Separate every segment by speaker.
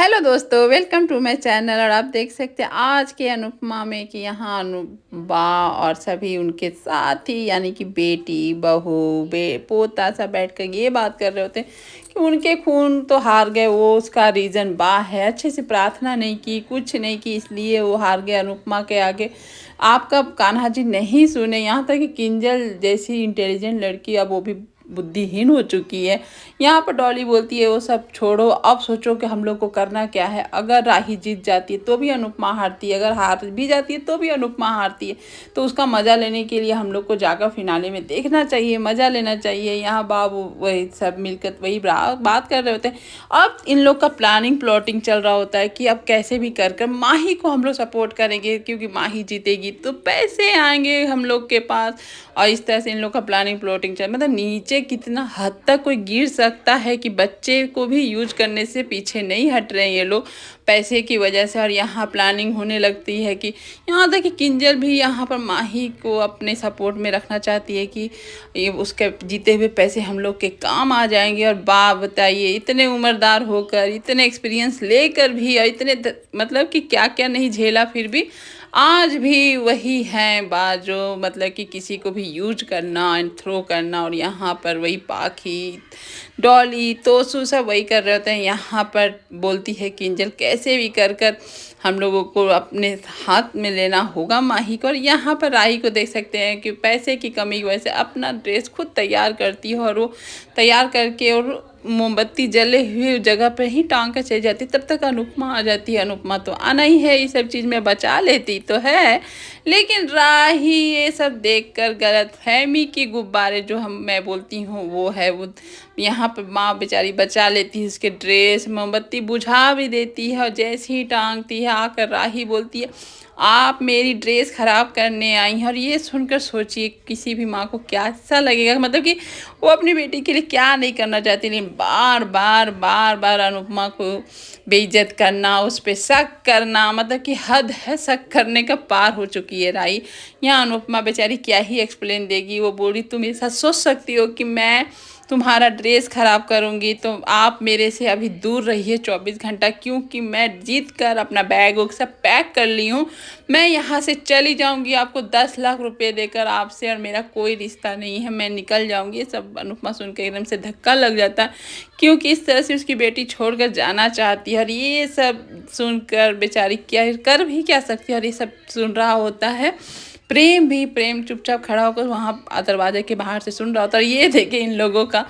Speaker 1: Hello दोस्तों, welcome to my channel. और आप देख सकते हैं आज के अनुपमा में कि यहाँ अनुबा और सभी उनके साथी यानी कि बेटी बहू पोता सब बैठ कर ये बात कर रहे होते हैं कि उनके खून तो हार गए। वो उसका रीज़न बा है, अच्छे से प्रार्थना नहीं की, कुछ नहीं की, इसलिए वो हार गए अनुपमा के आगे। आपका कान्हा जी नहीं सुने, यहाँ तक कि किंजल जैसी इंटेलिजेंट लड़की अब वो भी बुद्धिहीन हो चुकी है। यहाँ पर डॉली बोलती है वो सब छोड़ो, अब सोचो कि हम लोग को करना क्या है। अगर राही जीत जाती है तो भी अनुपमा हारती है, अगर हार भी जाती है तो भी अनुपमा हारती है। तो उसका मज़ा लेने के लिए हम लोग को जाकर फिनाले में देखना चाहिए, मज़ा लेना चाहिए। यहाँ बाबू वही सब मिलकर वही बात कर रहे होते हैं। अब इन लोग का प्लानिंग प्लॉटिंग चल रहा होता है कि अब कैसे भी कर कर माही को हम लोग सपोर्ट करेंगे, क्योंकि माही जीतेगी तो पैसे आएंगे हम लोग के पास। और इस तरह से इन लोग का प्लानिंग प्लॉटिंग चल, मतलब नीचे कितना हद तक कोई गिर सकता है कि बच्चे को भी यूज करने से पीछे नहीं हट रहे हैं ये लोग पैसे की वजह से। और यहाँ प्लानिंग होने लगती है कि यहाँ तक कि किंजल भी यहाँ पर माही को अपने सपोर्ट में रखना चाहती है कि ये उसके जीते हुए पैसे हम लोग के काम आ जाएंगे। और बताइए, इतने उम्रदार होकर, इतने एक्सपीरियंस लेकर भी, और इतने मतलब कि क्या क्या नहीं झेला, फिर भी आज भी वही हैं बात जो मतलब कि किसी को भी यूज करना एंड थ्रो करना। और यहाँ पर वही पाखी डॉली तोसू सब वही कर रहे होते हैं। यहाँ पर बोलती है किंजल कैसे भी कर कर हम लोगों को अपने हाथ में लेना होगा माही को। और यहाँ पर राही को देख सकते हैं कि पैसे की कमी की वजह से अपना ड्रेस खुद तैयार करती है, और वो तैयार करके और मोमबत्ती जले हुए जगह पर ही टांग कर चली जाती। तब तक अनुपमा आ जाती है। अनुपमा तो आना ही है, ये सब चीज़ में बचा लेती तो है, लेकिन राही ये सब देखकर गलत फहमी की गुब्बारे जो मैं बोलती हूँ वो है वो यहाँ पर माँ बेचारी बचा लेती है उसके ड्रेस, मोमबत्ती बुझा भी देती है। और जैसे ही टांगती है आकर राही बोलती है आप मेरी ड्रेस ख़राब करने आई हैं। और ये सुनकर सोचिए किसी भी माँ को क्या ऐसा लगेगा, मतलब कि वो अपनी बेटी के लिए क्या नहीं करना चाहती, लेकिन बार बार बार बार अनुपमा को बेइज्जत करना, उस पर शक करना, मतलब कि हद है, शक करने का पार हो चुकी है राही। यहाँ अनुपमा बेचारी क्या ही एक्सप्लेन देगी। वो बोली तुम ऐसा सोच सकती हो कि मैं तुम्हारा ड्रेस ख़राब करूँगी, तो आप मेरे से अभी दूर रहिए 24 घंटा, क्योंकि मैं जीत कर अपना बैग वैग सब पैक कर ली हूँ। मैं यहाँ से चली जाऊँगी, आपको 10 लाख रुपए देकर आपसे और मेरा कोई रिश्ता नहीं है, मैं निकल जाऊँगी। ये सब अनुपमा सुन के एकदम से धक्का लग जाता है, क्योंकि इस तरह से उसकी बेटी छोड़कर जाना चाहती है। और ये सब सुनकर बेचारी क्या कर भी क्या सकती है। और ये सब सुन रहा होता है प्रेम भी, प्रेम चुपचाप खड़ा होकर वहाँ दरवाजे के बाहर से सुन रहा होता है। और ये देखे इन लोगों का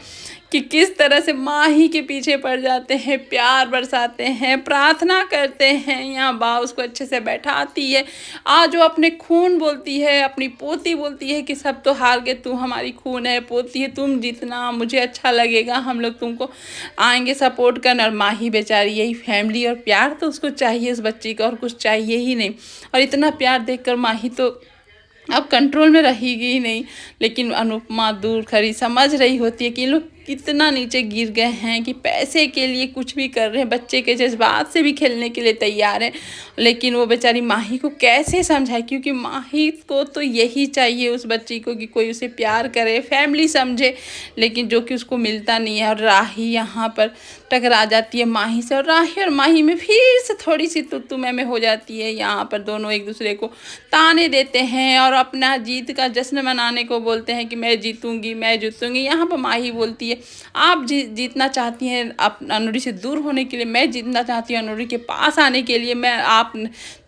Speaker 1: कि किस तरह से माही के पीछे पड़ जाते हैं, प्यार बरसाते हैं, प्रार्थना करते हैं। यहाँ बा उसको अच्छे से बैठाती है, आज वो अपने खून बोलती है, अपनी पोती बोलती है कि सब तो हार गए, तू हमारी खून है, पोती है, तुम जितना मुझे अच्छा लगेगा हम लोग तुमको आएंगे सपोर्ट करना। और माही बेचारी यही फैमिली और प्यार तो उसको चाहिए, उस बच्ची का और कुछ चाहिए ही नहीं। और इतना प्यार देखकर माही तो अब कंट्रोल में रहेगी ही नहीं। लेकिन अनुपमा दूर खड़ी समझ रही होती है कि ये लोग कितना नीचे गिर गए हैं कि पैसे के लिए कुछ भी कर रहे हैं, बच्चे के जज्बात से भी खेलने के लिए तैयार है। लेकिन वो बेचारी माही को कैसे समझाए, क्योंकि माही को तो यही चाहिए उस बच्ची को कि कोई उसे प्यार करे, फैमिली समझे, लेकिन जो कि उसको मिलता नहीं है। और राही यहाँ पर टकरा जाती है माही से, और राही और माही में फिर से थोड़ी सी तू मैं हो जाती है। यहाँ पर दोनों एक दूसरे को ताने देते हैं और अपना जीत का जश्न मनाने को बोलते हैं कि मैं जीतूंगी, मैं जीतूंगी। यहाँ पर माही बोलती है आप जीतना चाहती हैं आप अनुरी से दूर होने के लिए, मैं जीतना चाहती हूँ अनुरी के पास आने के लिए। मैं आप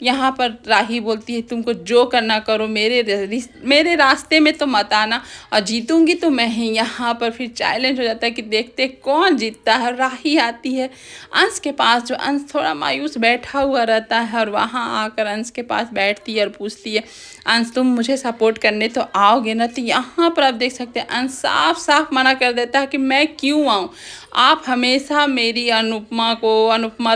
Speaker 1: यहाँ पर राही बोलती है तुमको जो करना करो, मेरे रास्ते में तो मत आना, और जीतूंगी तो मैं ही। यहाँ पर फिर चैलेंज हो जाता है कि देखते कौन जीतता है। राही आती है अंश के पास, जो अंश थोड़ा मायूस बैठा हुआ रहता है, और वहाँ आकर अंश के पास बैठती है और पूछती है अंश तुम मुझे सपोर्ट करने तो आओगे ना। तो यहाँ पर आप देख सकते हैं अंश साफ साफ मना कर देता है कि मैं क्यों आऊँ, आप हमेशा मेरी अनुपमा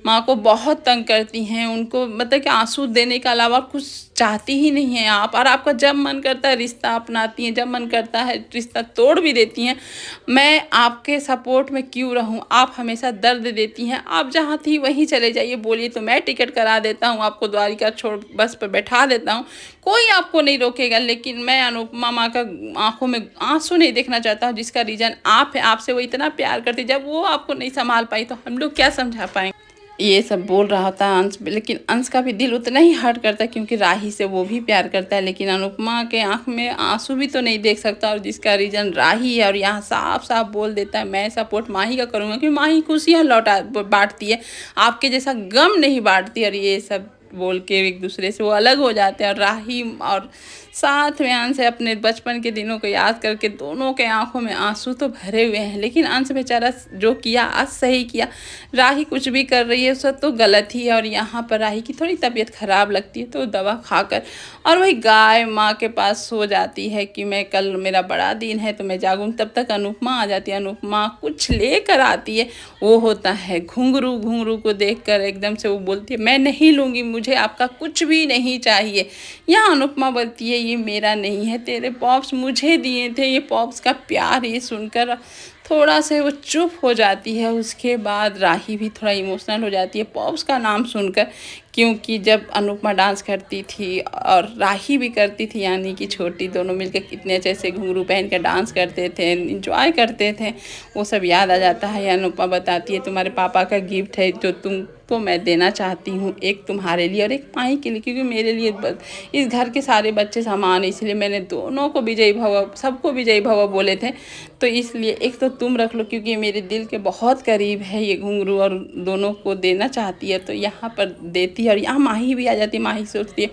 Speaker 1: माँ को बहुत तंग करती हैं, उनको मतलब कि आंसू देने के अलावा कुछ चाहती ही नहीं है आप। और आपका जब मन करता है रिश्ता अपनाती हैं, जब मन करता है रिश्ता तोड़ भी देती हैं। मैं आपके सपोर्ट में क्यों रहूं, आप हमेशा दर्द देती हैं, आप जहाँ थी वहीं चले जाइए, बोलिए तो मैं टिकट करा देता हूँ, आपको द्वारिका छोड़ बस पर बैठा देता हूँ, कोई आपको नहीं रोकेगा। लेकिन मैं अनुपमा माँ का आंखों में आंसू नहीं देखना चाहता हूँ, जिसका रीज़न आप है, आपसे वो इतना प्यार करती, जब वो आपको नहीं संभाल पाई तो हम लोग क्या समझा पाएंगे। ये सब बोल रहा था अंश भी, लेकिन अंश का भी दिल उतना ही हर्ट करता है क्योंकि राही से वो भी प्यार करता है, लेकिन अनुपमा के आंख में आंसू भी तो नहीं देख सकता, और जिसका रीजन राही है। और यहाँ साफ साफ बोल देता है मैं सपोर्ट माही का करूँगा क्योंकि माही खुशियाँ लौटा बांटती है, आपके जैसा गम नहीं बांटती। और ये सब बोल के एक दूसरे से वो अलग हो जाते हैं, और राही और साथ में अंश है अपने बचपन के दिनों को याद करके दोनों के आंखों में आंसू तो भरे हुए हैं। लेकिन अंश बेचारा जो किया आज सही किया, राही कुछ भी कर रही है सब तो गलत ही है। और यहाँ पर राही की थोड़ी तबीयत खराब लगती है तो दवा खाकर और वही गाय माँ के पास सो जाती है कि मैं कल मेरा बड़ा दिन है तो मैं जागूंगी। तब तक अनुपमा आ जाती है, अनुपमा कुछ लेकर आती है, वो होता है घुंघरू। घुंघरू को देखकर एकदम से वो बोलती है मैं नहीं लूँगी, मुझे आपका कुछ भी नहीं चाहिए। यहाँ अनुपमा बोलती है ये मेरा नहीं है, तेरे पॉप्स मुझे दिए थे, ये पॉप्स का प्यार। ये सुनकर थोड़ा से वो चुप हो जाती है। उसके बाद राही भी थोड़ा इमोशनल हो जाती है पॉप्स का नाम सुनकर, क्योंकि जब अनुपमा डांस करती थी और राही भी करती थी, यानी कि छोटी, दोनों मिलकर कितने अच्छे से घुंघरू पहन कर डांस करते थे, इंजॉय करते थे, वो सब याद आ जाता है। अनुपमा बताती है तुम्हारे पापा का गिफ्ट है जो तुमको मैं देना चाहती हूँ, एक तुम्हारे लिए और एक माही के लिए, क्योंकि मेरे लिए इस घर के सारे बच्चे समान है, इसलिए मैंने दोनों को विजयी भव, सबको विजयी भव बोले थे, तो इसलिए एक तो तुम रख लो क्योंकि मेरे दिल के बहुत करीब है ये घुंघरू, और दोनों को देना चाहती है तो यहाँ पर देती है। और यहाँ माही भी आ जाती है। माही सोचती है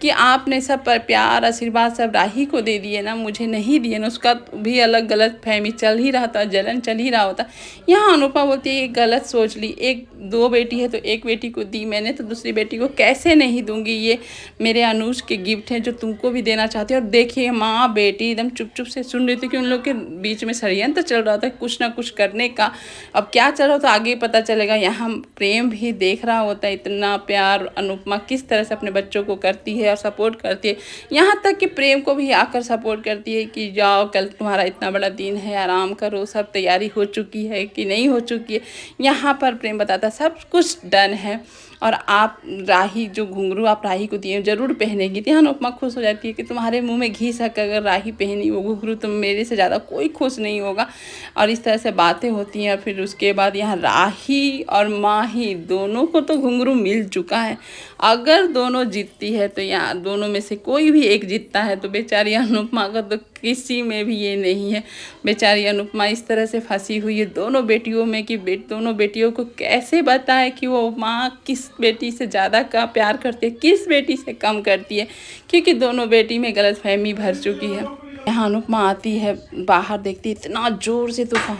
Speaker 1: कि आपने सब पर प्यार आशीर्वाद सब राही को दे दिए ना, मुझे नहीं दिए ना, उसका भी अलग गलत फहमी चल ही रहा था, जलन चल ही रहा होता। यहाँ अनुपमा बोलती है ये गलत सोच ली, एक दो बेटी है तो एक बेटी को दी मैंने तो दूसरी बेटी को कैसे नहीं दूंगी, ये मेरे अनुज के गिफ्ट हैं जो तुमको भी देना चाहती है। और देखिए माँ बेटी एकदम चुप चुप से सुन रही थी कि उन लोग के बीच में षड्यंत्र चल रहा था कुछ ना कुछ करने का। अब क्या चल रहा था आगे पता चलेगा। यहाँ प्रेम भी देख रहा होता है इतना प्यार अनुपमा किस तरह से अपने बच्चों को करती है और सपोर्ट करती है, यहाँ तक कि प्रेम को भी आकर सपोर्ट करती है कि जाओ कल तुम्हारा इतना बड़ा दिन है, आराम करो, सब तैयारी हो चुकी है कि नहीं हो चुकी है। यहाँ पर प्रेम बताता सब कुछ डन है और आप राही जो घुंघरू आप राही को दिए ज़रूर पहनेगी। तो यहाँ अनुपमा खुश हो जाती है कि तुम्हारे मुंह में घी सक अगर राही पहनी वो घुंघरू तो मेरे से ज़्यादा कोई खुश नहीं होगा। और इस तरह से बातें होती हैं। फिर उसके बाद यहाँ राही और माही दोनों को तो घुंघरू मिल चुका है, अगर दोनों जीतती है तो यहाँ दोनों में से कोई भी एक जीतता है तो बेचारी अनुपमा का तो किसी में भी ये नहीं है। बेचारी अनुपमा इस तरह से फंसी हुई है दोनों बेटियों में कि दोनों बेटियों को कैसे बताए कि वो माँ किस बेटी से ज़्यादा का प्यार करती है, किस बेटी से कम करती है, क्योंकि दोनों बेटी में गलतफहमी भर चुकी है। यहाँ अनुपमा आती है बाहर, देखती है इतना ज़ोर से तूफान,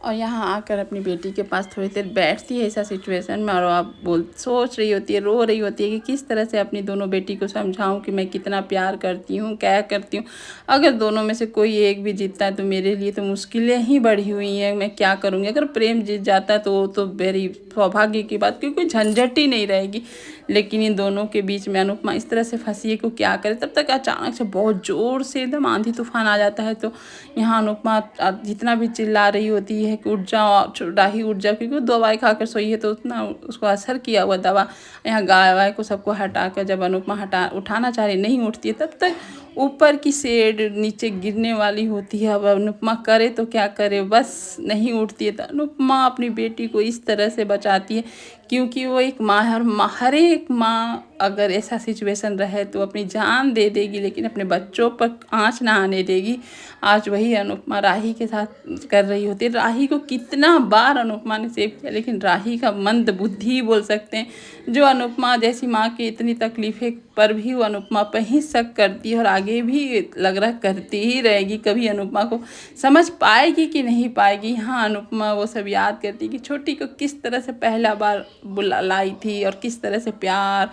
Speaker 1: और यहाँ आकर अपनी बेटी के पास थोड़ी देर बैठती है ऐसा सिचुएशन में, और आप सोच रही होती है, रो रही होती है कि किस तरह से अपनी दोनों बेटी को समझाऊं कि मैं कितना प्यार करती हूँ, क्या करती हूँ। अगर दोनों में से कोई एक भी जीतता है तो मेरे लिए तो मुश्किलें ही बढ़ी हुई हैं, मैं क्या करूँगी। अगर प्रेम जीत जाता है तो वो तो मेरी सौभाग्य की बात, क्योंकि झंझट ही नहीं रहेगी। लेकिन इन दोनों के बीच में अनुपमा इस तरह से फंसी है कि क्या करे। तब तक अचानक से बहुत ज़ोर से एकदम आंधी तूफान आ जाता है, तो यहाँ अनुपमा जितना भी चिल्ला रही होती है कि उठ जाओ राही उठ जाओ, क्योंकि वो दवाई खाकर सोई है तो उतना उसको असर किया हुआ दवा। यहाँ गाय वाय को सबको हटाकर जब अनुपमा उठाना चाह रही नहीं उठती है, तब तक ऊपर की शेड नीचे गिरने वाली होती है। अब अनुपमा करे तो क्या करे, बस नहीं उठती है। तो अनुपमा अपनी बेटी को इस तरह से बचाती है क्योंकि वो एक माँ है, और हर एक माँ अगर ऐसा सिचुएशन रहे तो अपनी जान दे देगी लेकिन अपने बच्चों पर आँच ना आने देगी। आज वही अनुपमा राही के साथ कर रही होती है। राही को कितना बार अनुपमा ने सेव किया, लेकिन राही का मंद बुद्धि बोल सकते हैं, जो अनुपमा जैसी माँ की इतनी तकलीफ़ें पर भी वो अनुपमा पर ही शक करती है और आगे भी लग रहा करती ही रहेगी। कभी अनुपमा को समझ पाएगी कि नहीं पाएगी। हाँ, अनुपमा वो सब याद करती है कि छोटी को किस तरह से पहला बार लाई थी और किस तरह से प्यार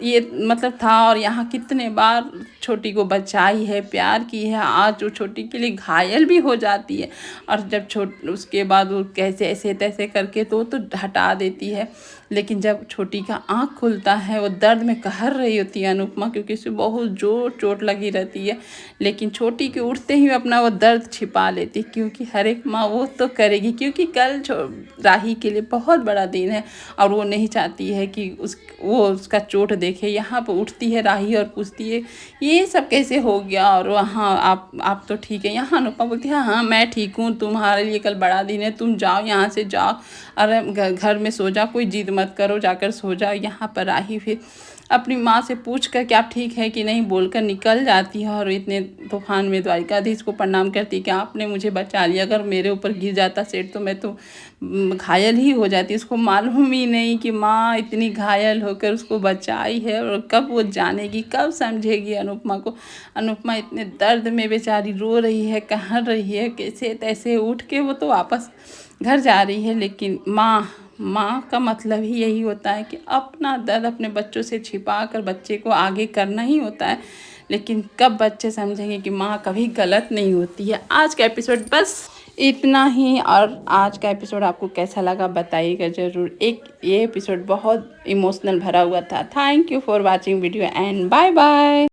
Speaker 1: ये मतलब था, और यहाँ कितने बार छोटी को बचाई है, प्यार की है। आज वो छोटी के लिए घायल भी हो जाती है, और जब उसके बाद वो कैसे ऐसे तैसे करके तो हटा देती है। लेकिन जब छोटी का आँख खुलता है वो दर्द में कहर रही होती है अनुपमा, क्योंकि उसे बहुत जोर चोट लगी रहती है। लेकिन छोटी के उठते ही अपना वो दर्द छिपा लेती है, क्योंकि हर एक माँ वो तो करेगी, क्योंकि कल राही के लिए बहुत बड़ा दिन है और वो नहीं चाहती है कि वो उसका चोट देख देखे। यहाँ पर उठती है राही और पूछती है ये सब कैसे हो गया, और हाँ आप तो ठीक है। यहाँ अनुपमा बोलती है हाँ मैं ठीक हूँ, तुम्हारे लिए कल बड़ा दिन है, तुम जाओ यहाँ से जाओ, अरे घर में सो जाओ, कोई जिद मत करो, जाकर सो जाओ। यहाँ पर राही फिर अपनी माँ से पूछ कर कि आप ठीक है कि नहीं बोलकर निकल जाती है, और इतने तूफान में द्वारिकाधीश को प्रणाम करती है कि आपने मुझे बचा लिया, अगर मेरे ऊपर गिर जाता सेठ तो मैं तो घायल ही हो जाती। उसको मालूम ही नहीं कि माँ इतनी घायल होकर उसको बचाई है, और कब वो जानेगी, कब समझेगी अनुपमा को। अनुपमा इतने दर्द में बेचारी रो रही है, कह रही है, कैसे तैसे उठ के वो तो वापस घर जा रही है। लेकिन माँ का मतलब ही यही होता है कि अपना दर्द अपने बच्चों से छिपा कर बच्चे को आगे करना ही होता है। लेकिन कब बच्चे समझेंगे कि माँ कभी गलत नहीं होती है। आज का एपिसोड बस इतना ही, और आज का एपिसोड आपको कैसा लगा बताइएगा ज़रूर। ये एपिसोड बहुत इमोशनल भरा हुआ था। Thank you for watching video and bye bye.